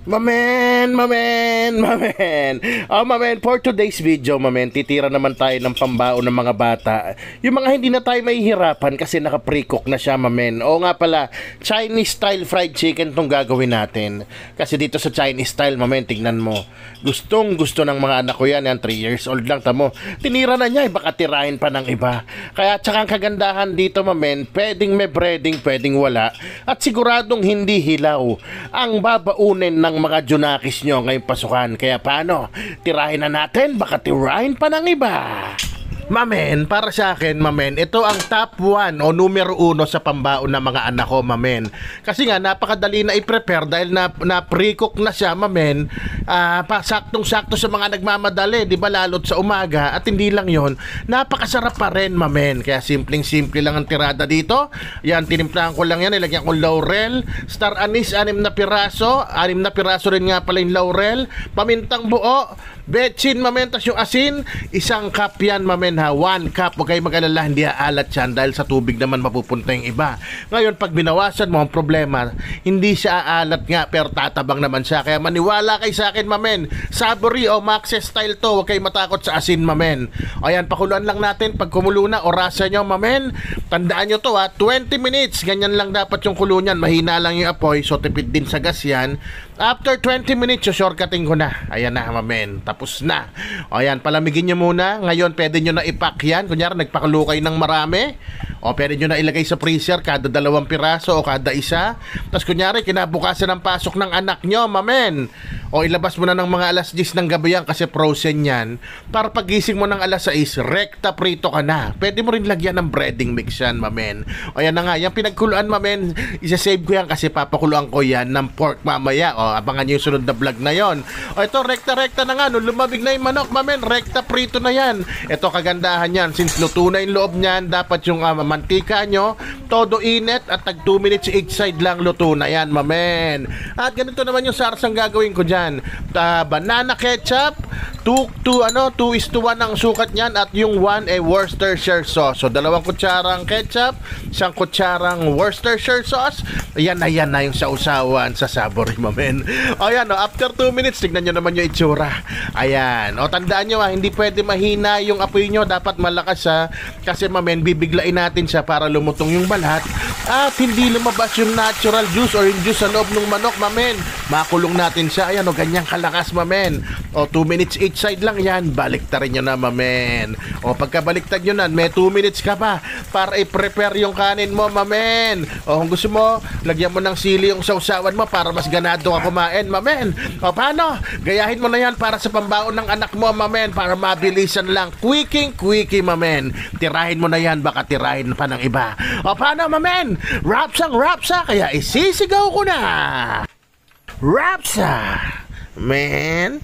Mamen. Mamen, for today's video, mamen, titira naman tayo ng pambaon ng mga bata. Yung mga hindi na tayo mahihirapan kasi naka-pre-cook na siya, mamen. O nga pala, Chinese style fried chicken tong gagawin natin. Kasi dito sa Chinese style, mamen, tignan mo. Gustong gusto ng mga anak ko yan 3 years old lang, tamo. Tinira na niya, baka tirahin pa ng iba. Kaya tsaka ang kagandahan dito, mamen, pwedeng may breading, pwedeng wala. At siguradong hindi hilaw ang babaunin ng mga junakis nyo ngayong pasukan. Kaya paano? Tirahin na natin, baka tirahin pa ng iba. Mamen, para sa akin, mamen, ito ang top 1 o numero 1 sa pambaon ng mga anak ko, mamen. Kasi nga, napakadali na i-prepare dahil na pre-cook na siya, mamen. Saktong-sakto sa mga nagmamadali, di ba, lalo't sa umaga. At hindi lang yon, napakasarap pa rin, mamen. Kaya simpleng-simple lang ang tirada dito. Yan, tinimplahan ko lang yan, ilagyan ko laurel, star anise, 6 na piraso. 6 na piraso rin nga pala yung laurel. Pamintang buo, betchin, mamen, tas yung asin, 1 cup yan, mamen, ha, 1 cup. Huwag kayo mag-alala, hindi aalat yan dahil sa tubig naman mapupunta yung iba. Ngayon, pag binawasan mo ang problema, hindi siya aalat nga pero tatabang naman siya. Kaya maniwala kayo sa akin, mamen, Savory o Max's style to. Huwag kayo matakot sa asin, mamen. O yan, pakuluan lang natin. Pag kumulo na, orasan nyo, mamen, tandaan nyo to, ha, 20 minutes, ganyan lang dapat yung kulo nyan. Mahina lang yung apoy, so tipid din sa gas yan. After 20 minutes, shortcutting ko na. Ayan na, mamen, tapos na. O yan, palamigin nyo muna. Ngayon, pwede nyo na ipack yan. Kunyari, nagpakulo kayo ng marami. O pwede nyo na ilagay sa freezer kada 2 piraso o kada 1. Tapos kunyari, kinabukasan ng pasok ng anak nyo, mamen. O ilabas mo na ng mga alas 10 ng gabi yan kasi frozen yan. Para pagising mo ng alas 6, rekta prito ka na. Pwede mo rin lagyan ng breading mix yan, mamen. O yan na nga, yung pinagkuluan, mamen, isa-save ko yan kasi papakuluan ko yan ng pork mamaya. O abangan nyo yung sunod na vlog na yon. O ito, rekta-rekta na nga. Nung lumabig na yung manok, mamen, rekta prito na yan. Ito kagandahan yan. Since luto na yung loob niyan, dapat yung mantika nyo, todo init at tag 2 minutes each side lang luto na yan, mamen. At ganito naman yung sarsang gagawin ko dyan. Banana ketchup, 2:1 ang sukat niyan at yung 1 ay Worcestershire sauce. So 2 kutsarang ketchup, 1 kutsarang Worcestershire sauce. Ayan na yung sausawan sa Savory, mamen. O yan, after 2 minutes, tignan nyo naman yung itsura. Ayan. O tandaan nyo, hindi pwede mahina yung apoy nyo, dapat malakas ha. Kasi, mamen, bibiglain natin siya para lumutong yung balat at hindi lumabas yung natural juice or yung juice sa loob ng manok, mamen. Makulong natin siya. Ayan, o ganyan kalakas, mamen. O 2 minutes each side lang yan. Baliktarin nyo na, mamen. O pagkabaliktad nyo na, may 2 minutes ka pa para i-prepare yung kanin mo, mamen. O kung gusto mo, lagyan mo ng sili yung sausawan mo para mas ganado ka kumain, mamen. O paano? Gayahin mo na yan para sa pambaon ng anak mo, mamen, para mabilisan lang. Quickie, mamen. Tirahin mo na yan, baka tirahin pa ng iba. O paano, mamen? Rapsa, kaya isisigaw ko na. Rapsa, man.